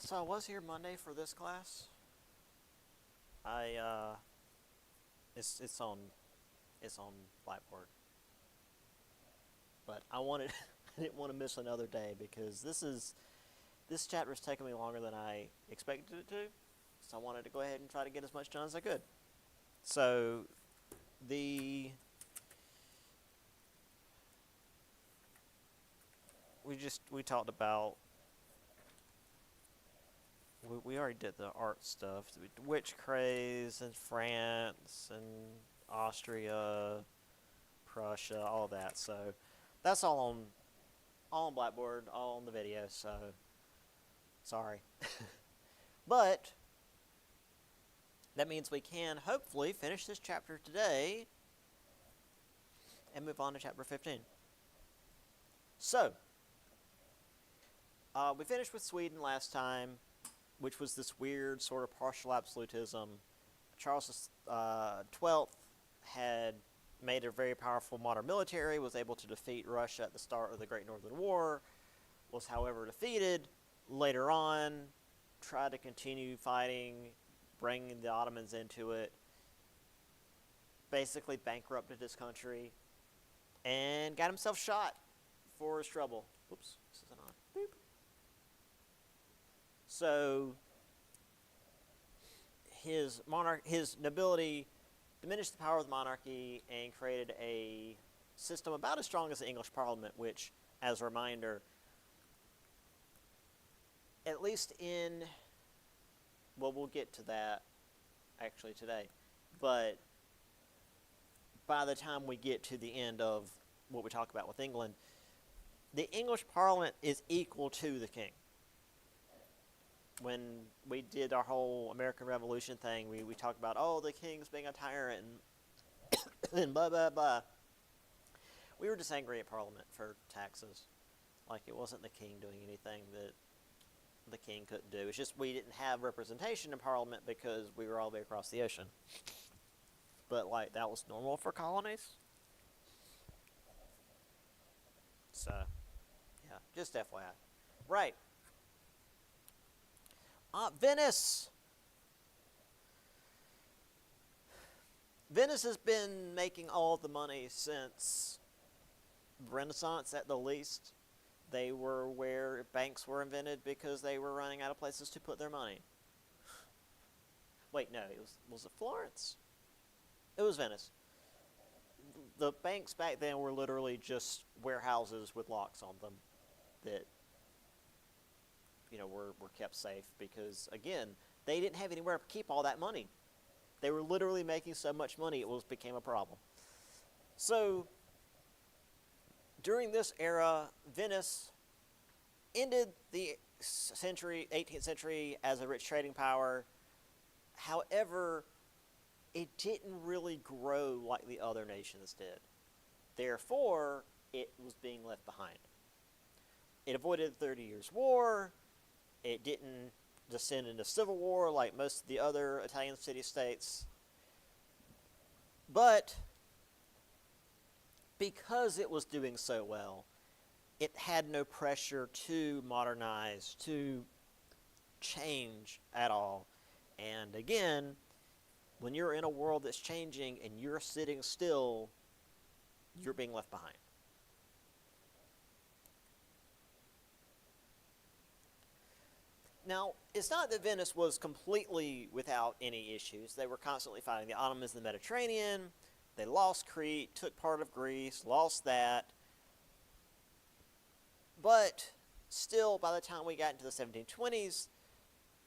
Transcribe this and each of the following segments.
So I was here Monday for this class. I it's on Blackboard, but I wanted I didn't want to miss another day because this chapter is taking me longer than I expected it to. So I wanted to go ahead and try to get as much done as I could. So the we talked about we already did the art stuff, witch craze in France and Austria, Prussia, all that. So that's all on Blackboard, all on the video. So sorry, but that means we can hopefully finish this chapter today and move on to chapter 15. So we finished with Sweden last time, which was this weird sort of partial absolutism. Charles XII had made a very powerful modern military, was able to defeat Russia at the start of the Great Northern War, was however defeated later on, tried to continue fighting, bringing the Ottomans into it, basically bankrupted his country, and got himself shot for his trouble. Oops, this isn't on. Boop. So his nobility diminished the power of the monarchy and created a system about as strong as the English Parliament, which, as a reminder, at least in, well, we'll get to that actually today, but by the time we get to the end of what we talk about with England, the English Parliament is equal to the king. When we did our whole American Revolution thing, we talked about, oh, the king's being a tyrant and, and blah, blah, blah. We were just angry at Parliament for taxes. Like, it wasn't the king doing anything that the king couldn't do. It's just we didn't have representation in Parliament because we were all the way across the ocean. But, like, that was normal for colonies. So, yeah, just FYI. Right. Venice. Venice has been making all the money since Renaissance at the least. They were where banks were invented because they were running out of places to put their money. Wait, no, was it Florence? It was Venice. The banks back then were literally just warehouses with locks on them that were kept safe because, again, they didn't have anywhere to keep all that money. They were literally making so much money it became a problem. So during this era, Venice ended the 18th century as a rich trading power. However, it didn't really grow like the other nations did. Therefore, it was being left behind. It avoided the 30 Years' War. It didn't descend into civil war like most of the other Italian city-states. But because it was doing so well, it had no pressure to modernize, to change at all. And again, when you're in a world that's changing and you're sitting still, you're being left behind. Now, it's not that Venice was completely without any issues. They were constantly fighting the Ottomans in the Mediterranean. They lost Crete, took part of Greece, lost that. But still, by the time we got into the 1720s,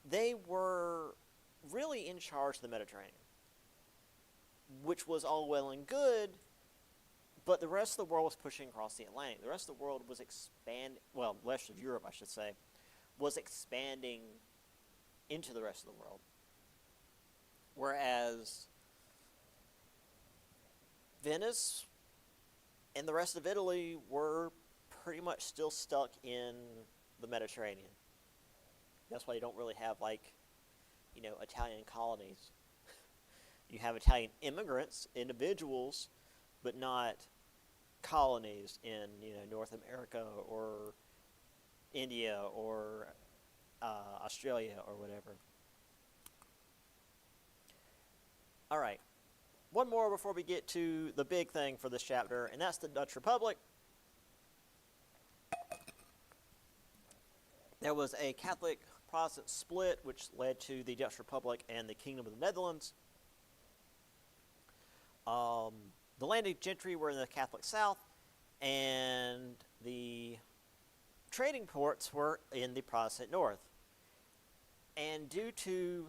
they were really in charge of the Mediterranean, which was all well and good, but the rest of the world was pushing across the Atlantic. The rest of the world was expanding, well, the rest of Europe, I should say, was expanding into the rest of the world. Whereas Venice and the rest of Italy were pretty much still stuck in the Mediterranean. That's why you don't really have, Italian colonies. You have Italian immigrants, individuals, but not colonies in, North America or India or Australia or whatever. All right. One more before we get to the big thing for this chapter, and that's the Dutch Republic. There was a Catholic Protestant split, which led to the Dutch Republic and the Kingdom of the Netherlands. The landed gentry were in the Catholic South, and the trading ports were in the Protestant North. And due to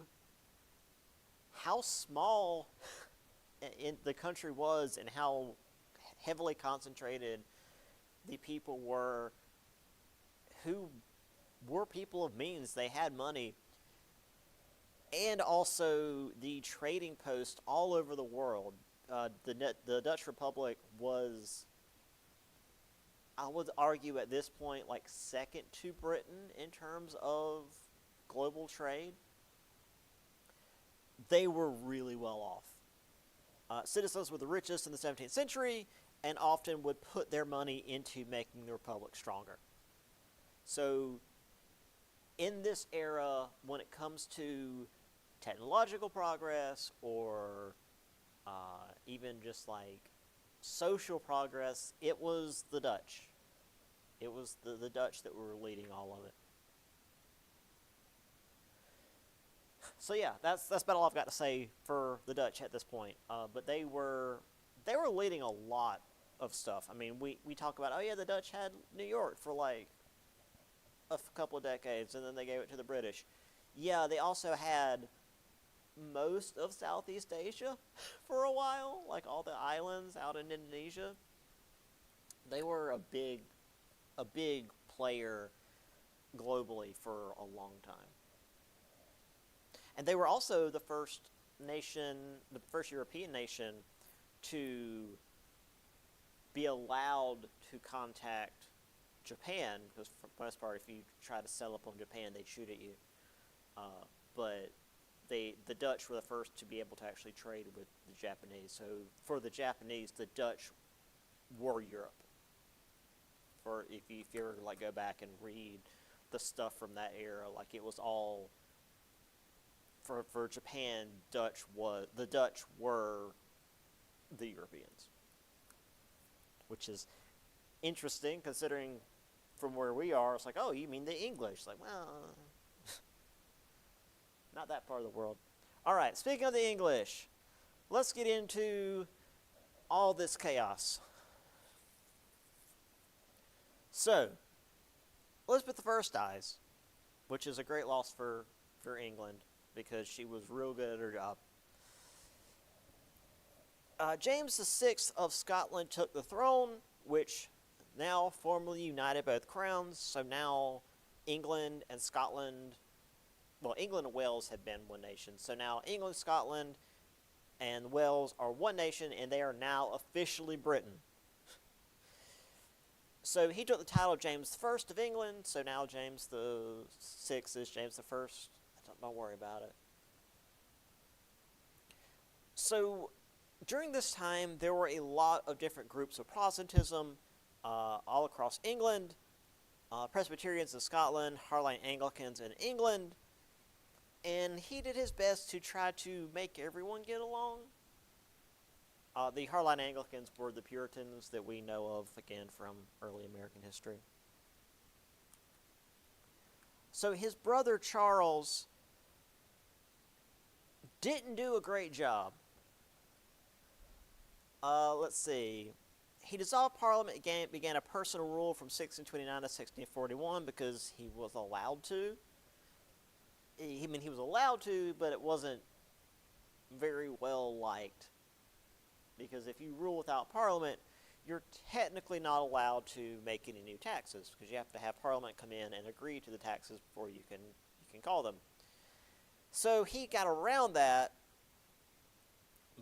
how small in the country was and how heavily concentrated the people were who were people of means, they had money, and also the trading posts all over the world. The Dutch Republic was, I would argue at this point, like second to Britain in terms of global trade. They were really well off. Citizens were the richest in the 17th century and often would put their money into making the Republic stronger. So in this era, when it comes to technological progress or even just like social progress, it was the Dutch. It was the Dutch that were leading all of it. So yeah, that's about all I've got to say for the Dutch at this point. But they were leading a lot of stuff. I mean, we talk about, oh yeah, the Dutch had New York for like a couple of decades, and then they gave it to the British. Yeah, they also had most of Southeast Asia for a while, like all the islands out in Indonesia. They were a big player globally for a long time. And they were also the first European nation to be allowed to contact Japan, because for the most part, if you try to settle up on Japan, they'd shoot at you. But the Dutch were the first to be able to actually trade with the Japanese. So for the Japanese, the Dutch were Europe. For if you ever like go back and read the stuff from that era, like it was all for Japan. The Dutch were the Europeans, which is interesting considering from where we are. It's like, oh, you mean the English? It's like, well, not that part of the world. All right, speaking of the English, let's get into all this chaos. So, Elizabeth I dies, which is a great loss for England because she was real good at her job. James VI of Scotland took the throne, which now formally united both crowns. So now England and Scotland, well, England and Wales had been one nation. So now England, Scotland, and Wales are one nation, and they are now officially Britain. So he took the title of James I of England, so now James VI is James I. Don't worry about it. So during this time, there were a lot of different groups of Protestantism all across England. Presbyterians in Scotland, Hardline Anglicans in England, and he did his best to try to make everyone get along. The Hardline Anglicans were the Puritans that we know of, again, from early American history. So his brother Charles didn't do a great job. Let's see. He dissolved Parliament and began a personal rule from 1629 to 1641 because he was allowed to. He was allowed to, but it wasn't very well liked. Because if you rule without Parliament, you're technically not allowed to make any new taxes because you have to have Parliament come in and agree to the taxes before you can call them. So he got around that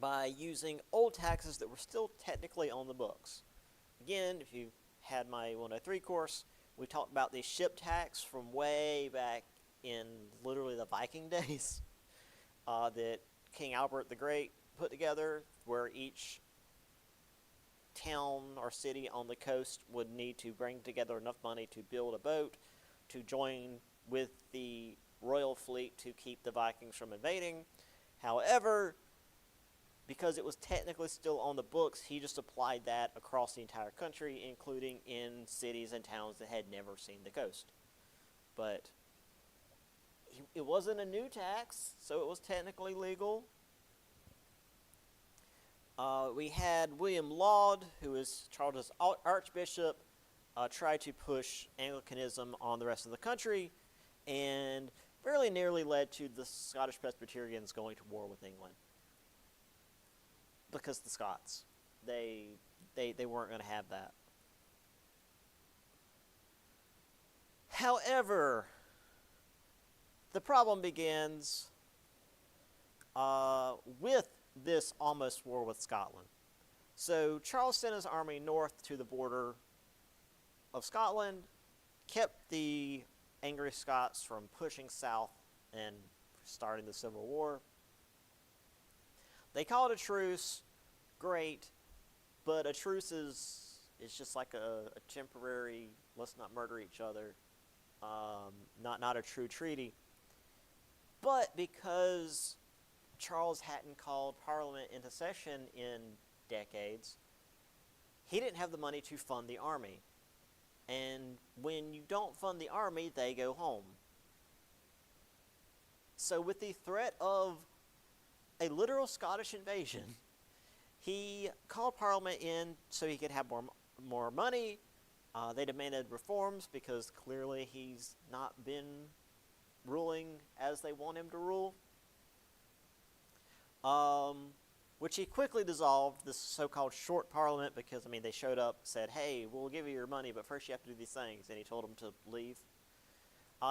by using old taxes that were still technically on the books. Again, if you had my 103 course, we talked about the ship tax from way back in literally the Viking days that King Albert the Great put together, where each town or city on the coast would need to bring together enough money to build a boat to join with the royal fleet to keep the Vikings from invading. However, because it was technically still on the books, he just applied that across the entire country, including in cities and towns that had never seen the coast. But it wasn't a new tax, so it was technically legal. We had William Laud, who was Charles's archbishop, try to push Anglicanism on the rest of the country, and fairly nearly led to the Scottish Presbyterians going to war with England. Because the Scots, they weren't going to have that. However, the problem begins with this almost war with Scotland. So Charles sent his army north to the border of Scotland, kept the angry Scots from pushing south and starting the Civil War. They called a truce, great, but a truce is just like a temporary, let's not murder each other, not a true treaty. But because Charles hadn't called Parliament into session in decades, he didn't have the money to fund the army. And when you don't fund the army, they go home. So with the threat of a literal Scottish invasion, he called Parliament in so he could have more money. They demanded reforms because clearly he's not been ruling as they want him to rule. Which he quickly dissolved, this so-called short parliament, because, they showed up, said, hey, we'll give you your money, but first you have to do these things, and he told them to leave.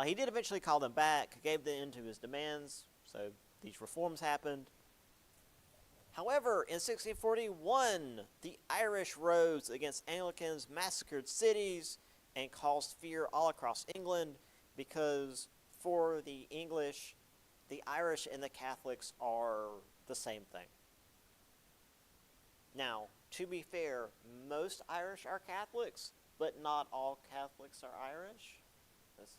He did eventually call them back, gave in to his demands, so these reforms happened. However, in 1641, the Irish rose against Anglicans, massacred cities, and caused fear all across England, because for the English, the Irish and the Catholics are the same thing. Now, to be fair, most Irish are Catholics, but not all Catholics are Irish. That's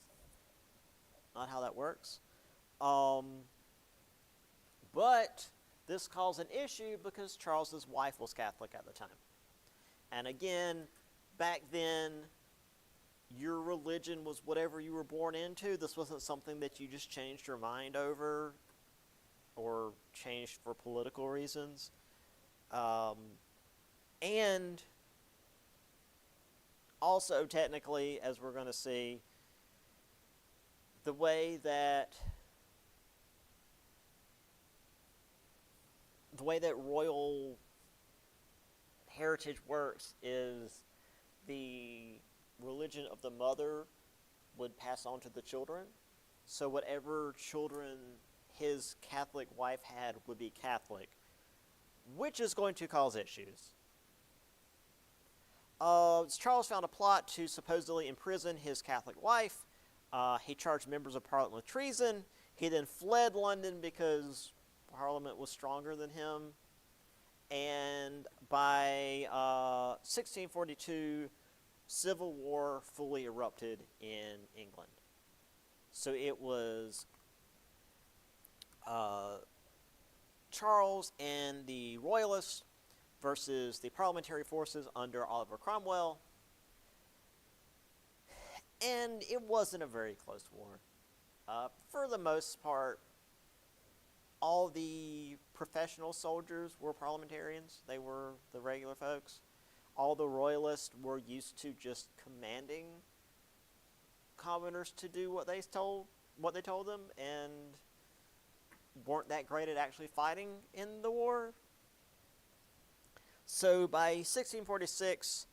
not how that works. But this caused an issue because Charles's wife was Catholic at the time. And again, back then, your religion was whatever you were born into. This wasn't something that you just changed your mind over or changed for political reasons. And also, technically, as we're going to see, the way that royal heritage works is the religion of the mother would pass on to the children. So whatever children his Catholic wife had would be Catholic, which is going to cause issues. Charles found a plot to supposedly imprison his Catholic wife. He charged members of Parliament with treason. He then fled London because Parliament was stronger than him. And by 1642, civil war fully erupted in England. So it was Charles and the Royalists versus the parliamentary forces under Oliver Cromwell. And it wasn't a very close war. For the most part, all the professional soldiers were parliamentarians. They were the regular folks. All the Royalists were used to just commanding commoners to do what they told them, and weren't that great at actually fighting in the war. So by 1646,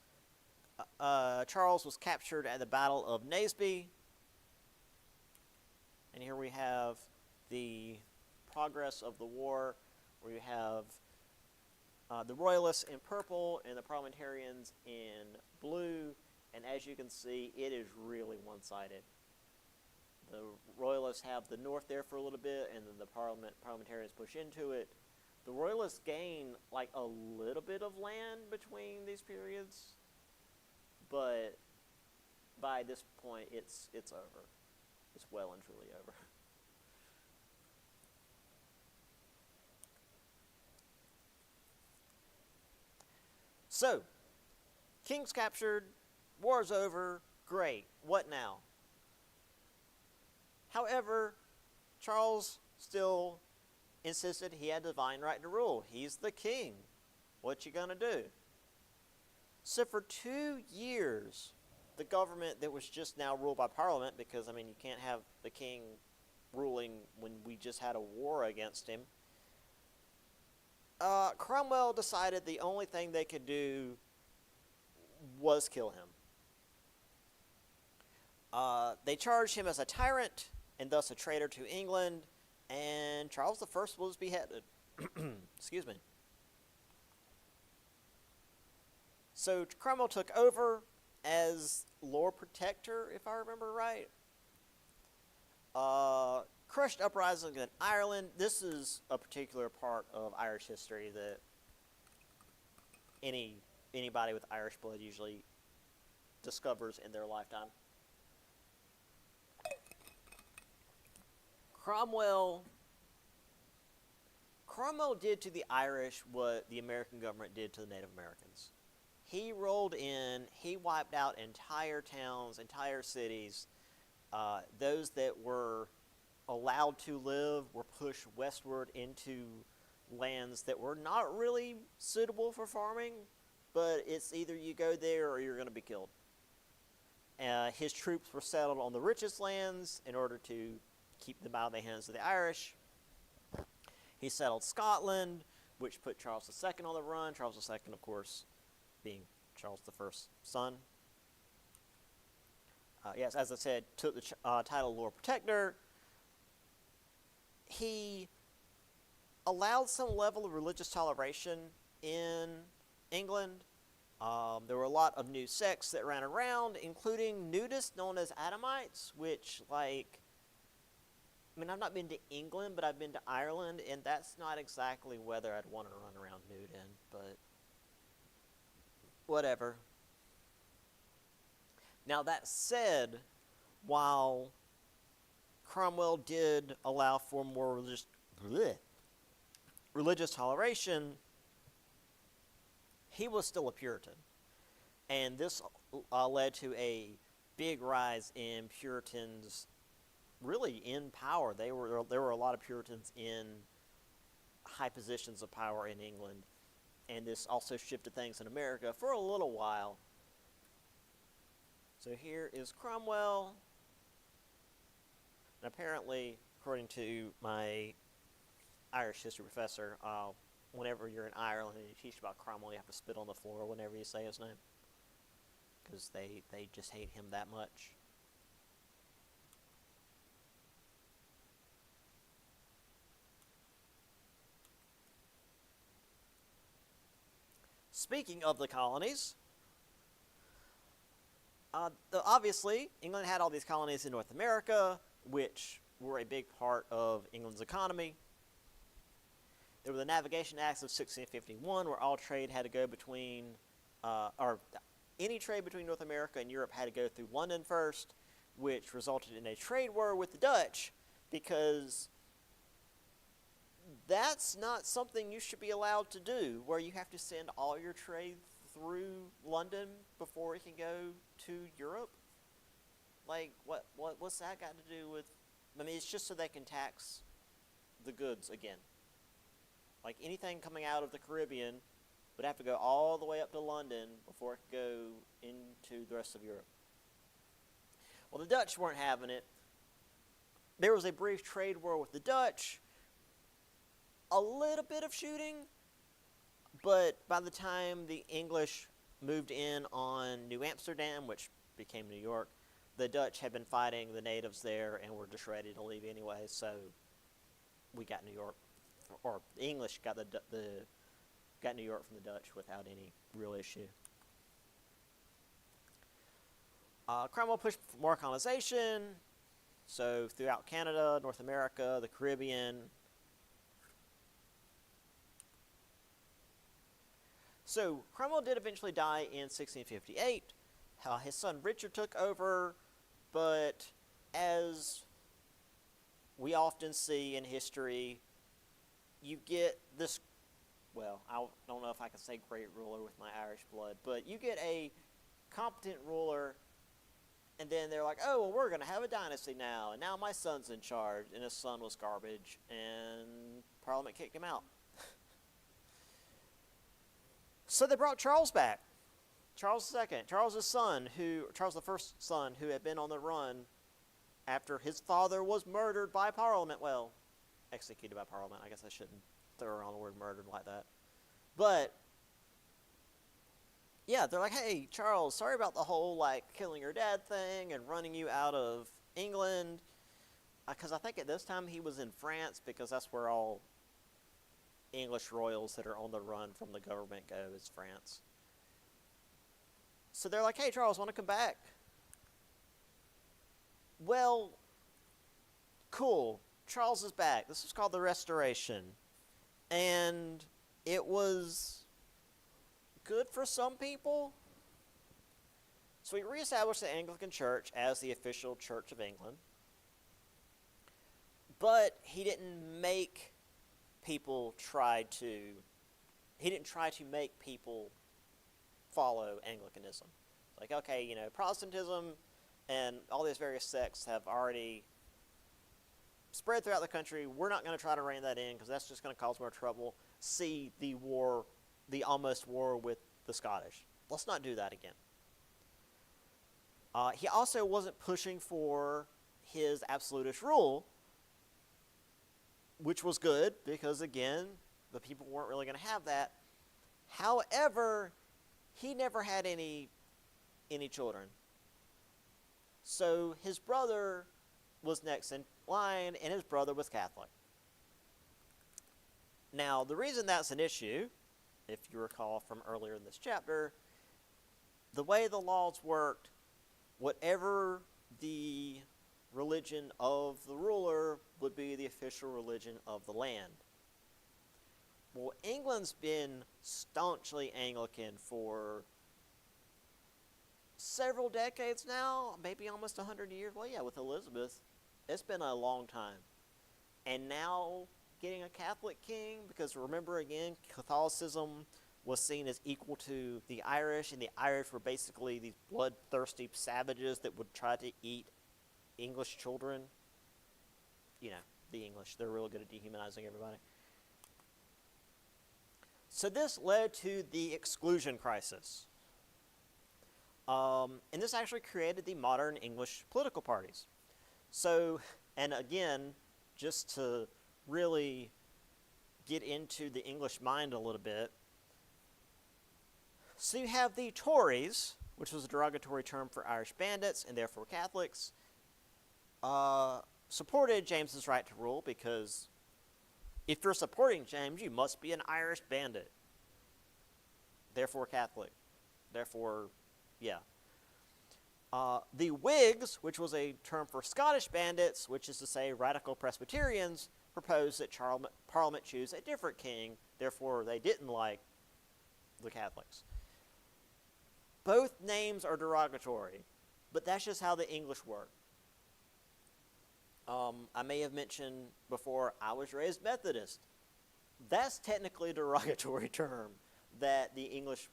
Charles was captured at the Battle of Naseby. And here we have the progress of the war, where you have the Royalists in purple and the parliamentarians in blue. And as you can see, it is really one-sided. The Royalists have the north there for a little bit, and then the parliamentarians push into it. The Royalists gain like a little bit of land between these periods, but by this point, it's over. is well and truly over. So, king's captured, war's over, great. What now? However, Charles still insisted he had divine right to rule. He's the king. What you gonna do? So for 2 years, the government that was just now ruled by Parliament, because, I mean, you can't have the king ruling when we just had a war against him, Cromwell decided the only thing they could do was kill him. They charged him as a tyrant and thus a traitor to England, and Charles I was beheaded. Excuse me. So Cromwell took over as Lord Protector, if I remember right. Crushed uprising in Ireland. This is a particular part of Irish history that anybody with Irish blood usually discovers in their lifetime. Cromwell did to the Irish what the American government did to the Native Americans. He rolled in, he wiped out entire towns, entire cities. Those that were allowed to live were pushed westward into lands that were not really suitable for farming, but it's either you go there or you're going to be killed. His troops were settled on the richest lands in order to keep them out of the hands of the Irish. He settled Scotland, which put Charles II on the run. Charles II, of course, being Charles I's son. Yes, as I said, took the title Lord Protector. He allowed some level of religious toleration in England. There were a lot of new sects that ran around, including nudists known as Adamites, which, like, I mean, I've not been to England, but I've been to Ireland, and that's not exactly whether I'd want to run around nude in, but whatever. Now, that said, while Cromwell did allow for more religious toleration, he was still a Puritan. And this led to a big rise in Puritans really in power. There were a lot of Puritans in high positions of power in England. And this also shifted things in America for a little while. So here is Cromwell. And apparently, according to my Irish history professor, whenever you're in Ireland and you teach about Cromwell, you have to spit on the floor whenever you say his name. Because they just hate him that much. Speaking of the colonies, obviously, England had all these colonies in North America, which were a big part of England's economy. There were the Navigation Acts of 1651, where all trade had to go between, or any trade between North America and Europe had to go through London first, which resulted in a trade war with the Dutch, because that's not something you should be allowed to do, where you have to send all your trade through London before it can go to Europe. Like, what's that got to do with... I mean, it's just so they can tax the goods again. Like, anything coming out of the Caribbean would have to go all the way up to London before it could go into the rest of Europe. Well, the Dutch weren't having it. There was a brief trade war with the Dutch. A little bit of shooting, but by the time the English moved in on New Amsterdam, which became New York, the Dutch had been fighting the natives there and were just ready to leave anyway, so we got New York, or the English got got New York from the Dutch without any real issue. Cromwell pushed for more colonization, so throughout Canada, North America, the Caribbean. So Cromwell did eventually die in 1658. His son Richard took over, but as we often see in history, you get this, well, I don't know if I can say great ruler with my Irish blood, but you get a competent ruler, and then they're like, oh, well, we're going to have a dynasty now, and now my son's in charge, and his son was garbage, and Parliament kicked him out. So they brought Charles back. Charles II, Charles the first son, who had been on the run after his father was murdered by Parliament. Well, executed by Parliament. I guess I shouldn't throw around the word murdered like that. But, yeah, they're like, hey, Charles, sorry about the whole, like, killing your dad thing and running you out of England. Because I think at this time he was in France, because that's where all English royals that are on the run from the government go, is France. So they're like, hey, Charles, want to come back? Well, cool. Charles is back. This was called the Restoration. And it was good for some people. So he reestablished the Anglican Church as the official Church of England. But he didn't try to make people follow Anglicanism. Like, okay, Protestantism and all these various sects have already spread throughout the country. We're not going to try to rein that in because that's just going to cause more trouble. See the almost war with the Scottish. Let's not do that again. He also wasn't pushing for his absolutist rule, which was good because, again, the people weren't really going to have that. However, he never had any children. So his brother was next in line, and his brother was Catholic. Now, the reason that's an issue, if you recall from earlier in this chapter, the way the laws worked, whatever the religion of the ruler would be the official religion of the land. Well, England's been staunchly Anglican for several decades now, maybe almost 100 years. Well, yeah, with Elizabeth, it's been a long time. And now getting a Catholic king, because remember again, Catholicism was seen as equal to the Irish, and the Irish were basically these bloodthirsty savages that would try to eat English children. The English, they're really good at dehumanizing everybody. So this led to the exclusion crisis. And this actually created the modern English political parties. So, and again, just to really get into the English mind a little bit, so you have the Tories, which was a derogatory term for Irish bandits and therefore Catholics, supported James's right to rule because if you're supporting James, you must be an Irish bandit. Therefore Catholic. Therefore, yeah. The Whigs, which was a term for Scottish bandits, which is to say radical Presbyterians, proposed that Parliament choose a different king. Therefore, they didn't like the Catholics. Both names are derogatory, but that's just how the English work. I may have mentioned before, I was raised Methodist. That's technically a derogatory term that the English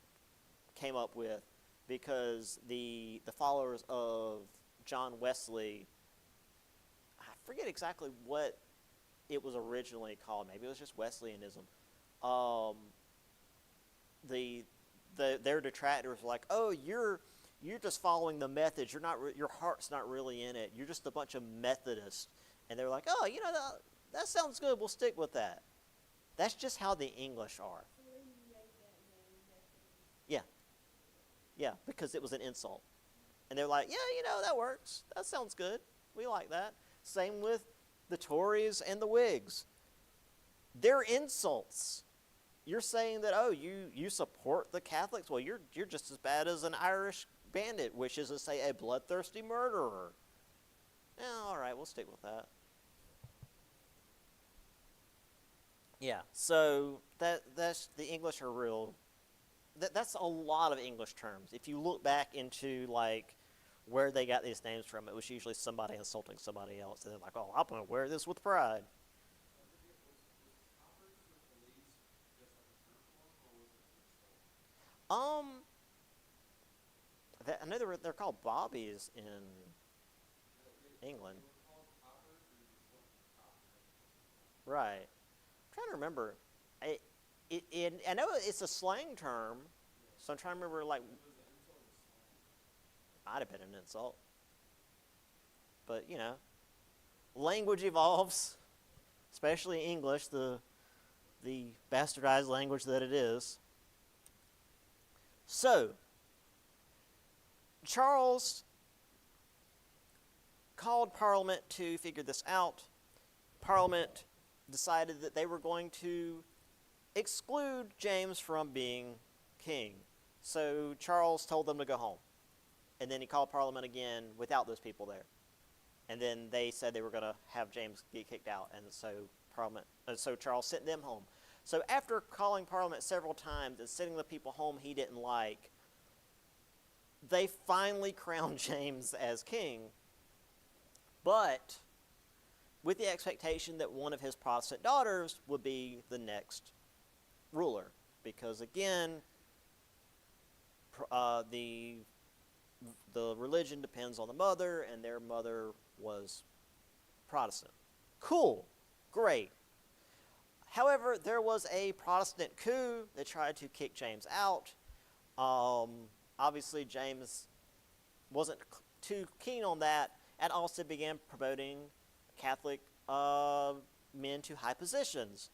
came up with because the followers of John Wesley, I forget exactly what it was originally called. Maybe it was just Wesleyanism. Their detractors were like, oh, you're just following the methods. You're not. Your heart's not really in it. You're just a bunch of Methodists. And they're like, oh, that sounds good. We'll stick with that. That's just how the English are. Yeah. Yeah, because it was an insult. And they're like, yeah, that works. That sounds good. We like that. Same with the Tories and the Whigs. They're insults. You're saying that, oh, you support the Catholics? Well, you're just as bad as an Irish bandit, which is to say a bloodthirsty murderer. All right, we'll stick with that. Yeah, so that's the English are real. That's a lot of English terms. If you look back into like where they got these names from. It was usually somebody insulting somebody else, and they're like, "Oh, I'm gonna wear this with pride." Um, I know they're called bobbies in England, right? I'm trying to remember. I I know it's a slang term, so I'm trying to remember. Like, might have been an insult, but language evolves, especially English, the bastardized language that it is. So, Charles called Parliament to figure this out. Parliament decided that they were going to exclude James from being king. So Charles told them to go home. And then he called Parliament again without those people there. And then they said they were going to have James get kicked out. And so Charles sent them home. So after calling Parliament several times and sending the people home he didn't like, they finally crowned James as king, but with the expectation that one of his Protestant daughters would be the next ruler. Because again, the religion depends on the mother, and their mother was Protestant. Cool. Great. However, there was a Protestant coup that tried to kick James out. Obviously, James wasn't too keen on that, and also began promoting Catholic men to high positions,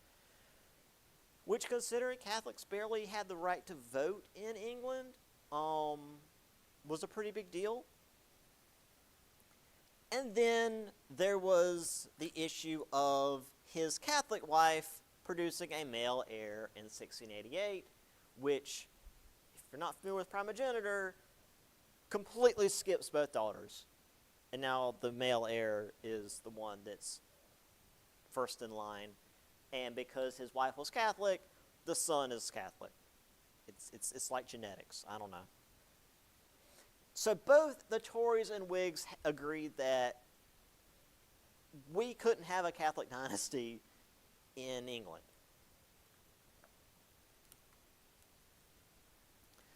which, considering Catholics barely had the right to vote in England, was a pretty big deal. And then there was the issue of his Catholic wife producing a male heir in 1688, which, if you're not familiar with primogeniture, completely skips both daughters. And now the male heir is the one that's first in line. And because his wife was Catholic, the son is Catholic. It's like genetics. I don't know. So both the Tories and Whigs agreed that we couldn't have a Catholic dynasty in England.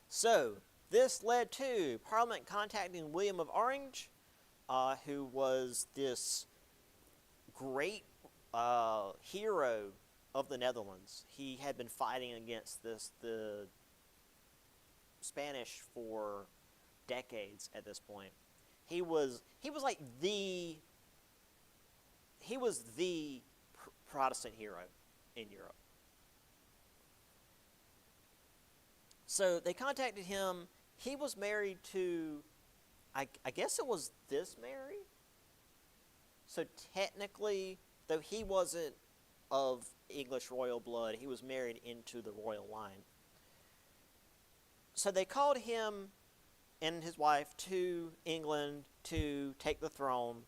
So this led to Parliament contacting William of Orange, who was this great hero of the Netherlands. He had been fighting against the Spanish for decades at this point. He was like the Protestant hero in Europe. So they contacted him. He was married to, I guess it was this Mary. So technically, though he wasn't of English royal blood, he was married into the royal line. So they called him and his wife to England to take the throne.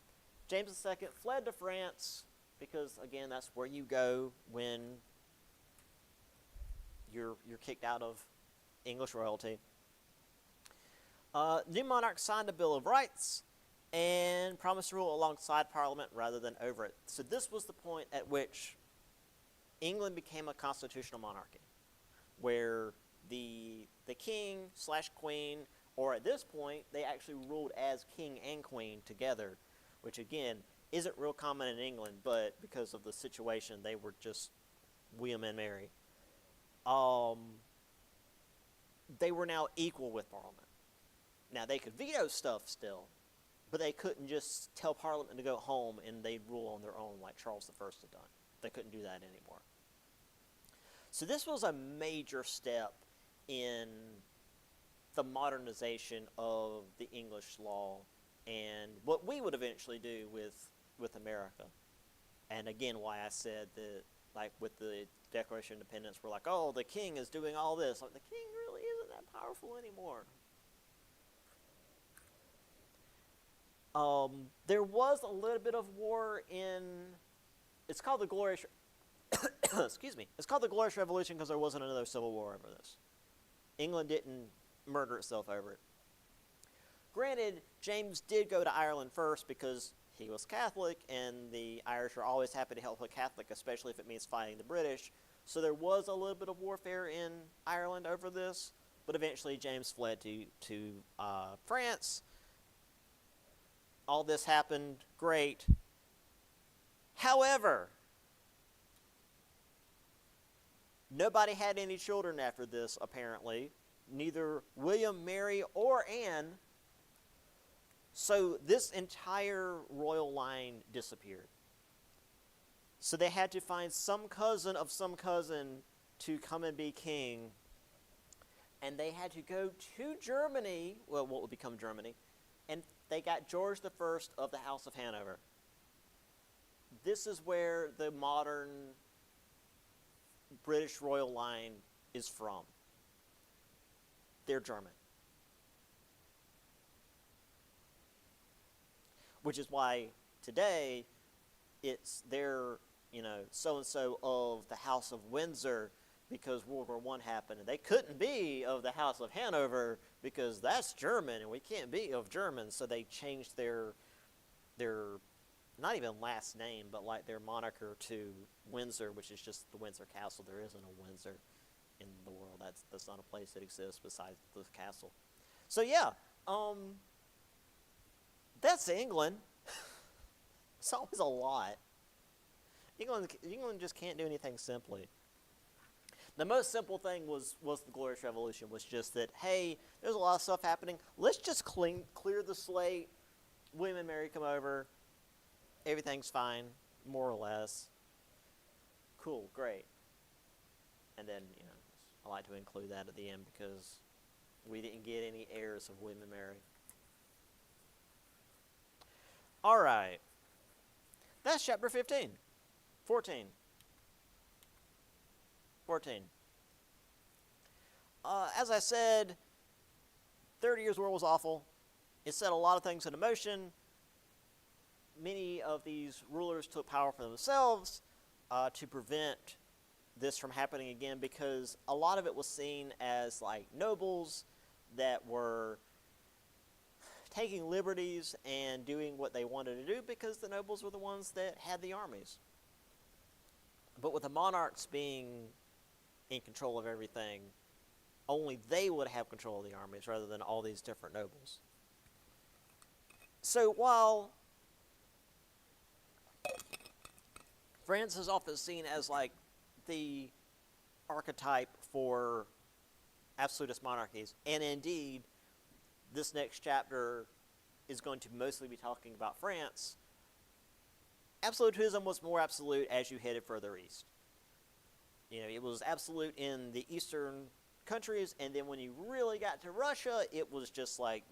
James II fled to France because, again, that's where you go when you're kicked out of English royalty. New monarch signed a Bill of Rights and promised to rule alongside Parliament rather than over it. So this was the point at which England became a constitutional monarchy, where the king/queen, or at this point, they actually ruled as king and queen together, which, again, isn't real common in England, but because of the situation, they were just William and Mary. They were now equal with Parliament. Now, they could veto stuff still, but they couldn't just tell Parliament to go home and they'd rule on their own like Charles I had done. They couldn't do that anymore. So this was a major step in the modernization of the English law and what we would eventually do with America. And again, why I said that, like with the Declaration of Independence, we're like, oh, the king is doing all this. Like, the king really isn't that powerful anymore. There was a little bit of war in, it's called the Glorious, excuse me, it's called the Glorious Revolution because there wasn't another civil war over this. England didn't murder itself over it. Granted, James did go to Ireland first because he was Catholic, and the Irish are always happy to help a Catholic, especially if it means fighting the British. So there was a little bit of warfare in Ireland over this, but eventually James fled to France. All this happened, great. However, nobody had any children after this, apparently. Neither William, Mary, or Anne. So this entire royal line disappeared. So they had to find some cousin of some cousin to come and be king. And they had to go to Germany, well, what would become Germany, and they got George I of the House of Hanover. This is where the modern British royal line is from. They're German. Which is why today it's their, so-and-so of the House of Windsor because World War I happened. And they couldn't be of the House of Hanover because that's German and we can't be of Germans. So they changed their not even last name, but like their moniker to Windsor, which is just the Windsor Castle. There isn't a Windsor in the world. That's not a place that exists besides the castle. So yeah, that's England. It's always a lot. England just can't do anything simply. The most simple thing was the Glorious Revolution, was just that, hey, there's a lot of stuff happening. Let's just clear the slate. William and Mary come over. Everything's fine, more or less. Cool, great. And then, I like to include that at the end because we didn't get any heirs of William and Mary. All right. That's chapter 15. 14. As I said, 30 Years' War was awful. It set a lot of things into motion. Many of these rulers took power for themselves to prevent this from happening again, because a lot of it was seen as like nobles that were taking liberties and doing what they wanted to do because the nobles were the ones that had the armies. But with the monarchs being in control of everything, only they would have control of the armies rather than all these different nobles. So while France is often seen as like the archetype for absolutist monarchies, and indeed this next chapter is going to mostly be talking about France, absolutism was more absolute as you headed further east. It was absolute in the eastern countries, and then when you really got to Russia, it was just like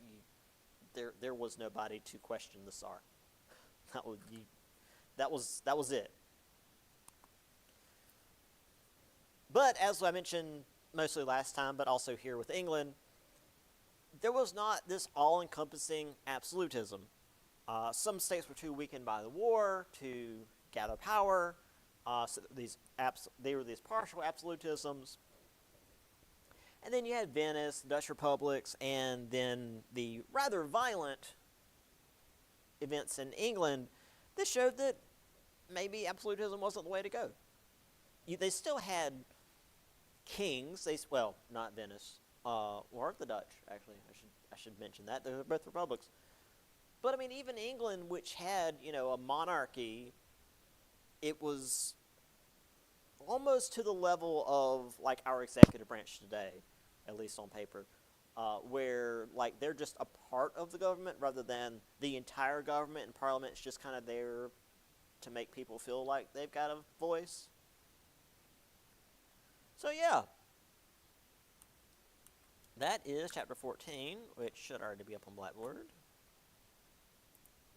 there was nobody to question the Tsar. That was it. But as I mentioned mostly last time, but also here with England, there was not this all-encompassing absolutism. Some states were too weakened by the war to gather power. So they were these partial absolutisms. And then you had Venice, Dutch republics, and then the rather violent events in England that showed that maybe absolutism wasn't the way to go. They still had kings. Not Venice, or the Dutch, actually. I should mention that. They're both republics. But, even England, which had, a monarchy, it was almost to the level of, like, our executive branch today, at least on paper, where, like, they're just a part of the government rather than the entire government, and Parliament's just kind of there to make people feel like they've got a voice. So, yeah. That is chapter 14, which should already be up on Blackboard.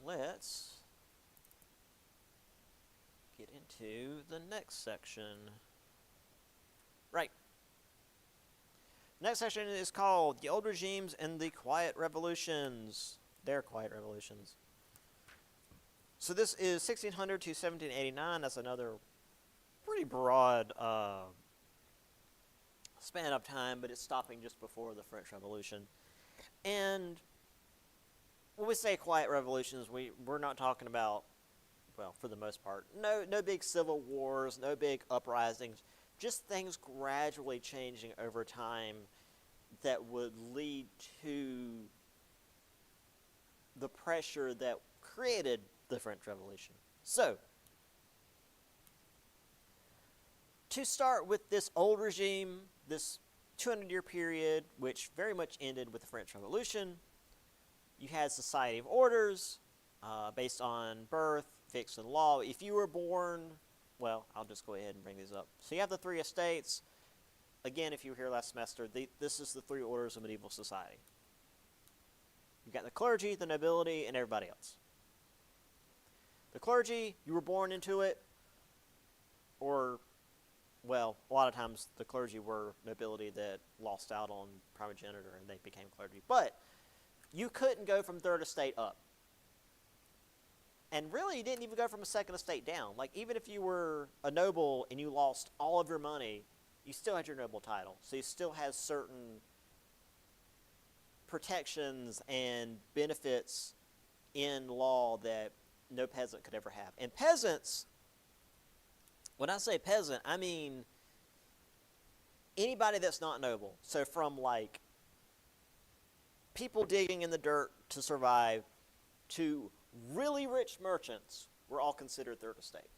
Let's get into the next section. Right. Next section is called The Old Regimes and the Quiet Revolutions. Their Quiet Revolutions. So this is 1600 to 1789. That's another pretty broad span of time, but it's stopping just before the French Revolution. And when we say quiet revolutions, we're not talking about, well, for the most part, no big civil wars, no big uprisings, just things gradually changing over time that would lead to the pressure that created the French Revolution. So, to start with this old regime, this 200-year period, which very much ended with the French Revolution, you had society of orders based on birth, fixed in law. If you were born, well, I'll just go ahead and bring these up. So you have the three estates. Again, if you were here last semester, this is the three orders of medieval society. You've got the clergy, the nobility, and everybody else. The clergy, you were born into it, or, well, a lot of times the clergy were nobility that lost out on primogeniture and they became clergy. But you couldn't go from third estate up. And really, you didn't even go from a second estate down. Like, even if you were a noble and you lost all of your money, you still had your noble title. So you still had certain protections and benefits in law that no peasant could ever have. And peasants, when I say peasant, I mean anybody that's not noble. So from, like, people digging in the dirt to survive to really rich merchants were all considered third estate.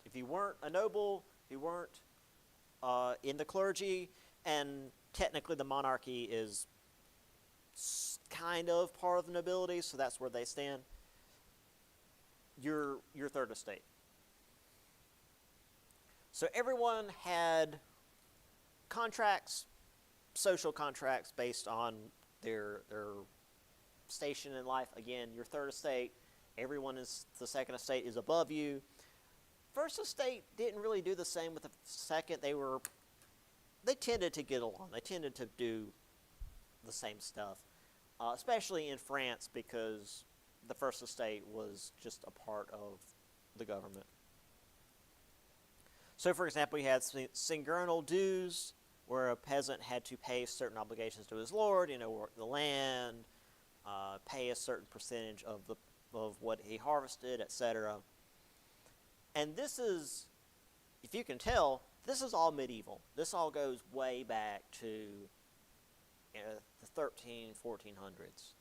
If you weren't a noble, if you weren't in the clergy, and technically the monarchy is kind of part of the nobility, so that's where they stand, you're third estate. So everyone had contracts, social contracts based on their station in life. Again, your third estate, everyone is, the second estate is above you. First estate didn't really do the same with the second. They tended to get along. They tended to do the same stuff, especially in France, because the first estate was just a part of the government. So, for example, you had seigneural dues, where a peasant had to pay certain obligations to his lord, work the land, pay a certain percentage of what he harvested, etc. And this is, if you can tell, this is all medieval. This all goes way back to the 1400s.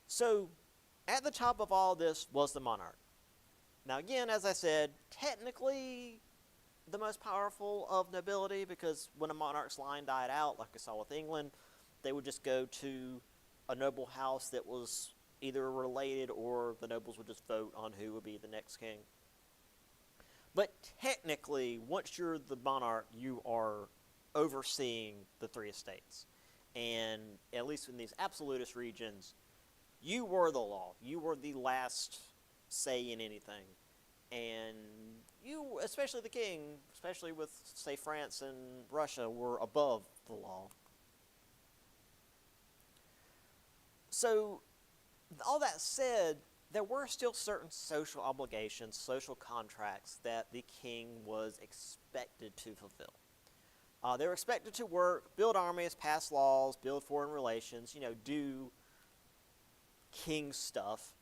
So, at the top of all this was the monarch. Now again, as I said, technically the most powerful of nobility, because when a monarch's line died out, like I saw with England, they would just go to a noble house that was either related, or the nobles would just vote on who would be the next king. But technically, once you're the monarch, you are overseeing the three estates. And at least in these absolutist regions, you were the law. You were the last say in anything. And you, especially the king, especially with, say, France and Russia, were above the law. So, all that said, there were still certain social obligations, social contracts that the king was expected to fulfill. They were expected to work, build armies, pass laws, build foreign relations, do king stuff,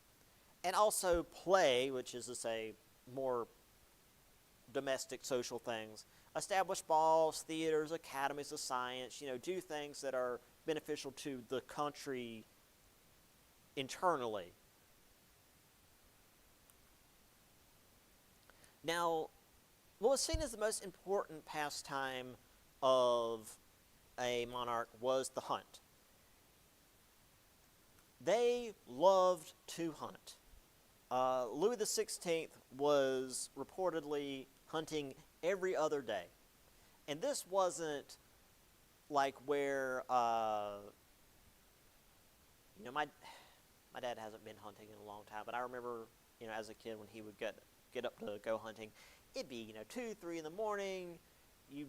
and also play, which is to say more domestic social things, establish balls, theaters, academies of science, do things that are beneficial to the country internally. Now, what was seen as the most important pastime of a monarch was the hunt. They loved to hunt. Louis XVI was reportedly hunting every other day. And this wasn't like where, my dad hasn't been hunting in a long time, but I remember, as a kid when he would get up to go hunting, it'd be, 2, 3 in the morning, you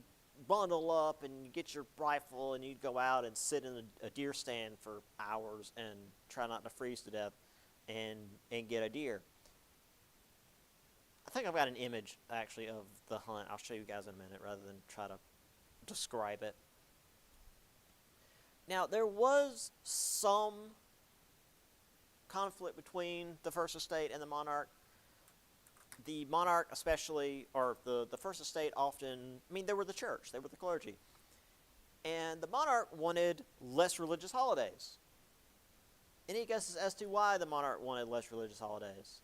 bundle up and you get your rifle and you'd go out and sit in a deer stand for hours and try not to freeze to death and get a deer. I think I've got an image, actually, of the hunt. I'll show you guys in a minute rather than try to describe it. Now, there was some conflict between the First Estate and the monarch. The monarch especially, or the First Estate often, I mean, they were the church, they were the clergy. And the monarch wanted less religious holidays. Any guesses as to why the monarch wanted less religious holidays?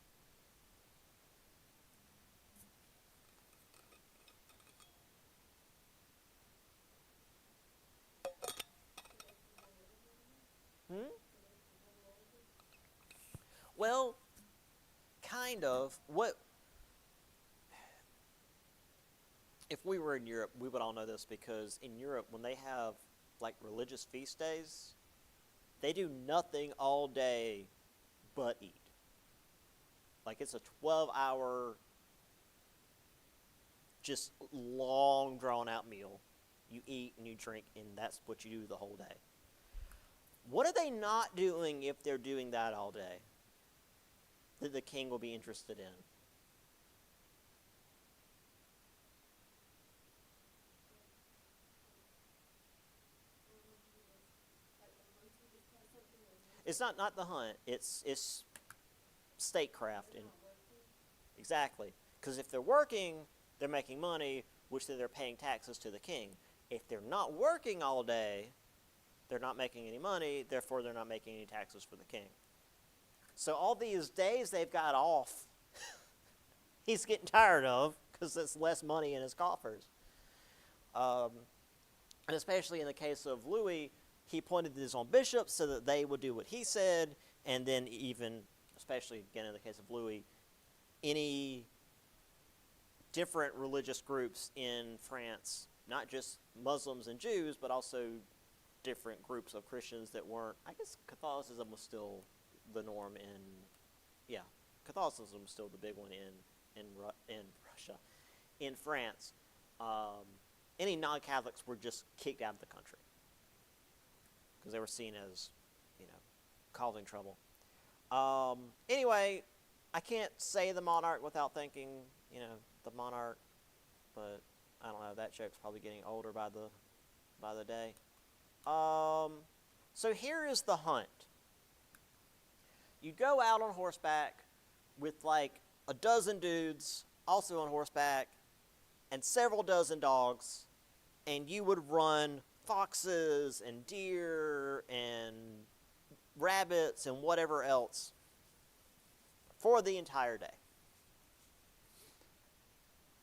Hmm? Well, kind of. What if we were in Europe? We would all know this because in Europe, when they have like religious feast days, they do nothing all day but eat. Like it's a 12-hour, just long drawn out meal. You eat and you drink, and that's what you do the whole day. What are they not doing if they're doing that all day that the king will be interested in? It's not the hunt. It's statecraft and exactly because if they're working, they're making money, which then they're paying taxes to the king. If they're not working all day, they're not making any money. Therefore, they're not making any taxes for the king. So all these days they've got off, he's getting tired of because it's less money in his coffers. Um, and especially in the case of Louis, he appointed his own bishops so that they would do what he said, and then even, especially again in the case of Louis, any different religious groups in France, not just Muslims and Jews, but also different groups of Christians that weren't, I guess Catholicism was still the norm Catholicism was still the big one in Russia. In France, any non-Catholics were just kicked out of the country because they were seen as, causing trouble. Anyway, I can't say the monarch without thinking, the monarch, but I don't know. That joke's probably getting older by the day. So here is the hunt. You go out on horseback with like a dozen dudes also on horseback and several dozen dogs, and you would run foxes and deer and rabbits and whatever else for the entire day.